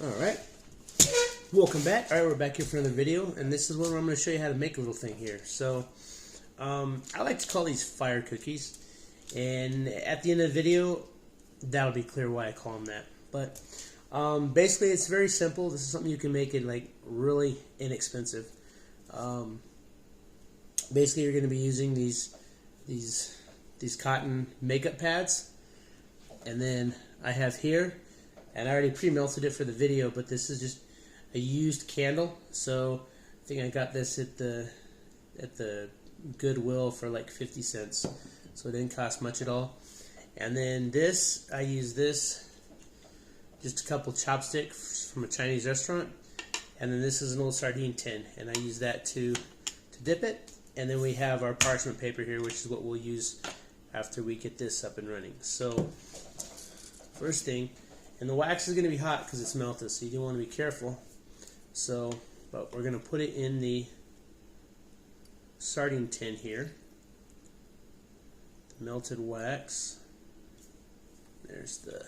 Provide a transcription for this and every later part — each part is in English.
Alright, welcome back. Alright, we're back here for another video, and this is where I'm going to show you how to make a little thing here. So, I like to call these fire cookies, and at the end of the video, that'll be clear why I call them that. But, basically it's very simple. This is something you can make it like really inexpensive. Basically you're going to be using these cotton makeup pads, and then I have here, and I already pre-melted it for the video, but this is just a used candle. So I think I got this at the Goodwill for like 50 cents. So it didn't cost much at all. And then this, I use this, just a couple chopsticks from a Chinese restaurant. And then this is an old sardine tin, and I use that to dip it. And then we have our parchment paper here, which is what we'll use after we get this up and running. So first thing, and the wax is going to be hot because it's melted, so you do want to be careful. So, but we're going to put it in the sardine tin here. The melted wax. There's the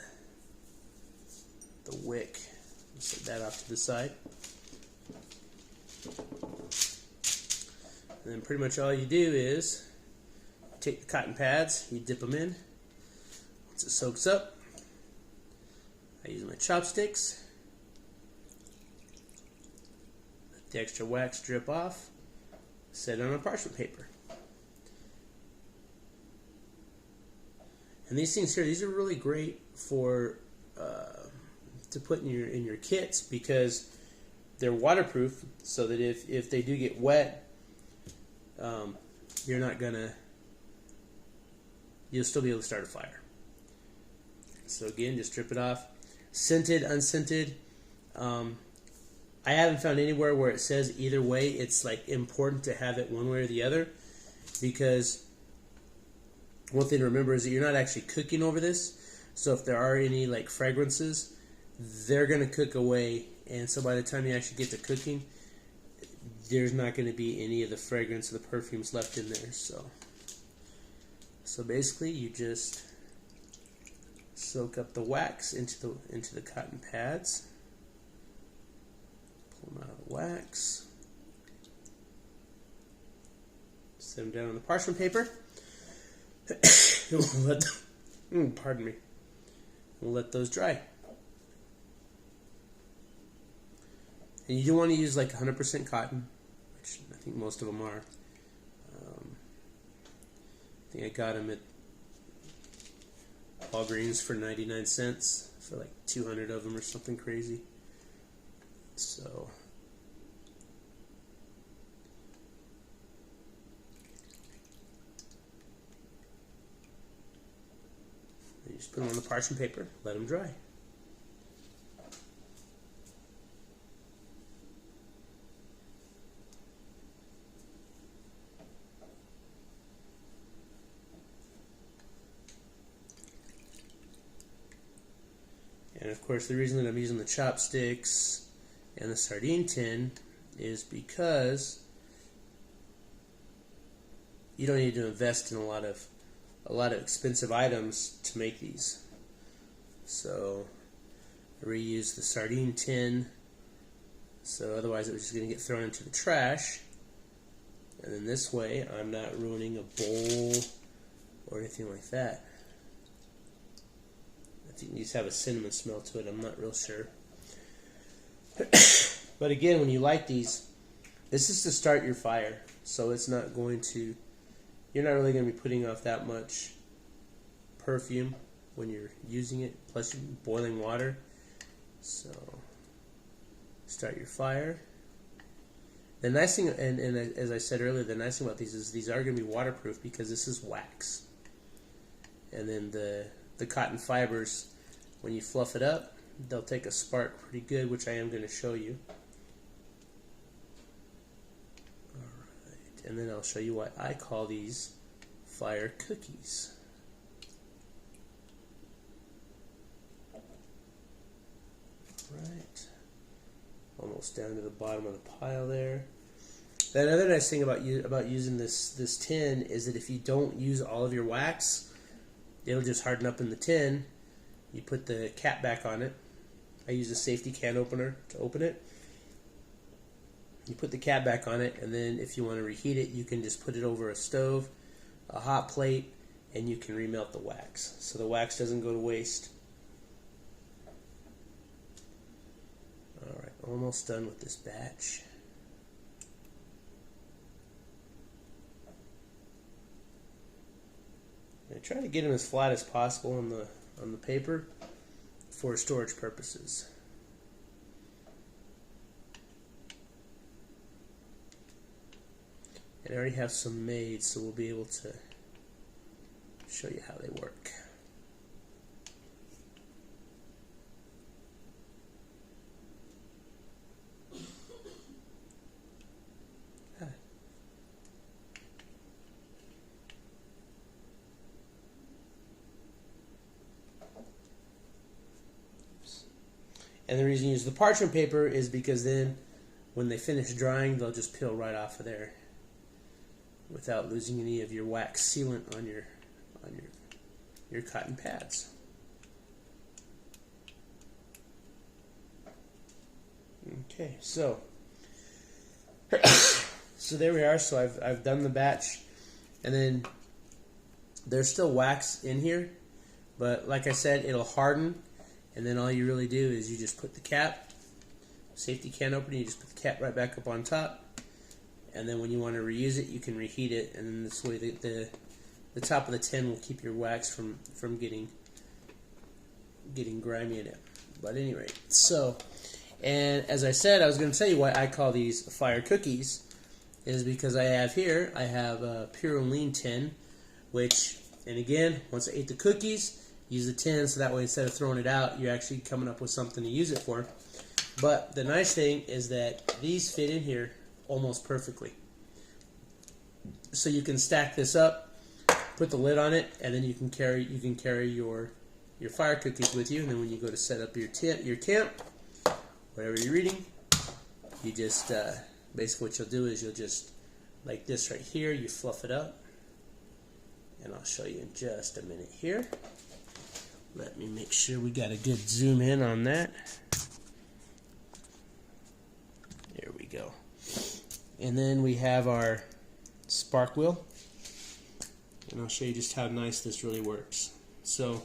wick. Set that off to the side. And then pretty much all you do is take the cotton pads, you dip them in. Once it soaks up, I use my chopsticks, let the extra wax drip off, set it on a parchment paper. And these things here, these are really great for to put in your kits because they're waterproof, so that if they do get wet, you'll still be able to start a fire. So again, just strip it off. Scented, unscented. I haven't found anywhere where it says either way. It's like important to have it one way or the other, because one thing to remember is that you're not actually cooking over this. So if there are any like fragrances, they're going to cook away, and so by the time you actually get to cooking, there's not going to be any of the fragrance or the perfumes left in there. So basically you just soak up the wax into the cotton pads. Pull them out of the wax. Set them down on the parchment paper. Pardon me. We'll let those dry. And you do want to use like 100% cotton, which I think most of them are. I think I got them at Walgreens for 99 cents for like 200 of them or something crazy. So you just put them on the parchment paper, let them dry. And of course, the reason that I'm using the chopsticks and the sardine tin is because you don't need to invest in a lot of expensive items to make these. So I reuse the sardine tin, so otherwise it was just going to get thrown into the trash. And then this way, I'm not ruining a bowl or anything like that. I think these have a cinnamon smell to it. I'm not real sure. But again, when you light these, this is to start your fire. So it's not going to, you're not really going to be putting off that much perfume when you're using it. Plus you're boiling water. So start your fire. The nice thing, and as I said earlier, the nice thing about these is these are going to be waterproof because this is wax. And then the cotton fibers, when you fluff it up, they'll take a spark pretty good, which I am going to show you. Alright, and then I'll show you why I call these fire cookies. Alright, almost down to the bottom of the pile there. The other nice thing about using this tin is that if you don't use all of your wax, it'll just harden up in the tin. You put the cap back on it, I use a safety can opener to open it. You put the cap back on it, and then if you want to reheat it, you can just put it over a stove, a hot plate, and you can remelt the wax. So the wax doesn't go to waste. Alright, almost done with this batch. I try to get them as flat as possible on the paper for storage purposes. And I already have some made, so we'll be able to show you how they work. And the reason you use the parchment paper is because then when they finish drying, they'll just peel right off of there without losing any of your wax sealant on your cotton pads. Okay, so there we are. So I've done the batch, and then there's still wax in here, but like I said, it'll harden. And then all you really do is you just put the cap, safety can opener, you just put the cap right back up on top. And then when you want to reuse it, you can reheat it. And then this way the top of the tin will keep your wax from getting grimy in it. But anyway, so, and as I said, I was going to tell you why I call these fire cookies is because I have a Pure Lean tin, which, and again, once I ate the cookies, use the tin, so that way instead of throwing it out, you're actually coming up with something to use it for. But the nice thing is that these fit in here almost perfectly. So you can stack this up, put the lid on it, and then you can carry your fire cookies with you. And then when you go to set up your camp, whatever you're reading, you just basically what you'll do is you'll just like this right here. You fluff it up, and I'll show you in just a minute here. Let me make sure we got a good zoom in on that. There we go. And then we have our spark wheel. And I'll show you just how nice this really works. So,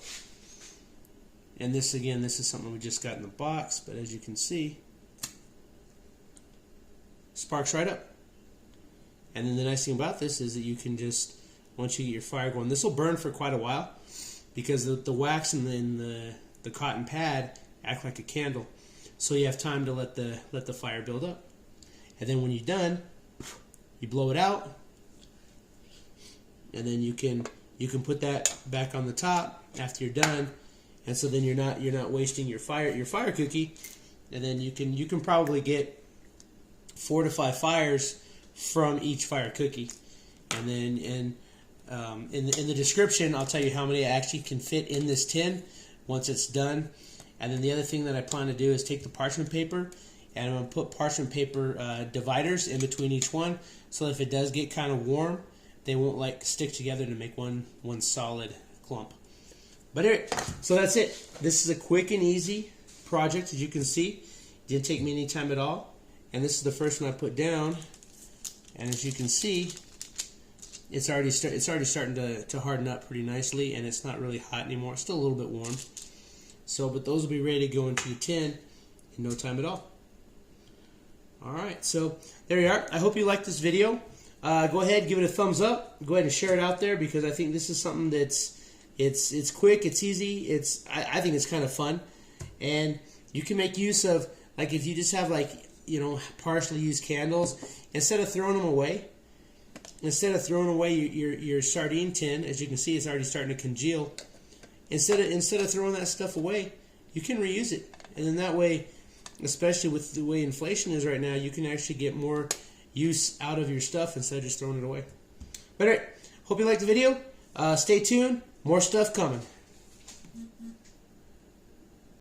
and this again, this is something we just got in the box, but as you can see, sparks right up. And then the nice thing about this is that you can just, once you get your fire going, this will burn for quite a while, because the wax and then the cotton pad act like a candle, so you have time to let the fire build up. And then when you're done, you blow it out, and then you can put that back on the top after you're done. And so then you're not wasting your fire cookie. And then you can probably get 4 to 5 fires from each fire cookie. And then in the description, I'll tell you how many actually can fit in this tin once it's done. And then the other thing that I plan to do is take the parchment paper, and I'm going to put parchment paper dividers in between each one, so that if it does get kind of warm, they won't like stick together to make one solid clump. But anyway, so that's it. This is a quick and easy project, as you can see. It didn't take me any time at all. And this is the first one I put down, and as you can see, it's already starting to harden up pretty nicely, and it's not really hot anymore. It's still a little bit warm. So, but those will be ready to go into the tin in no time at all. Alright, so there you are. I hope you liked this video. Go ahead, give it a thumbs up. Go ahead and share it out there, because I think this is something that's it's quick, it's easy, I think it's kind of fun, and you can make use of, like, if you just have, like, you know, partially used candles, instead of throwing them away, your sardine tin, as you can see, it's already starting to congeal. Instead of throwing that stuff away, you can reuse it, and then that way, especially with the way inflation is right now, you can actually get more use out of your stuff instead of just throwing it away. But alright, hope you liked the video. Stay tuned. More stuff coming.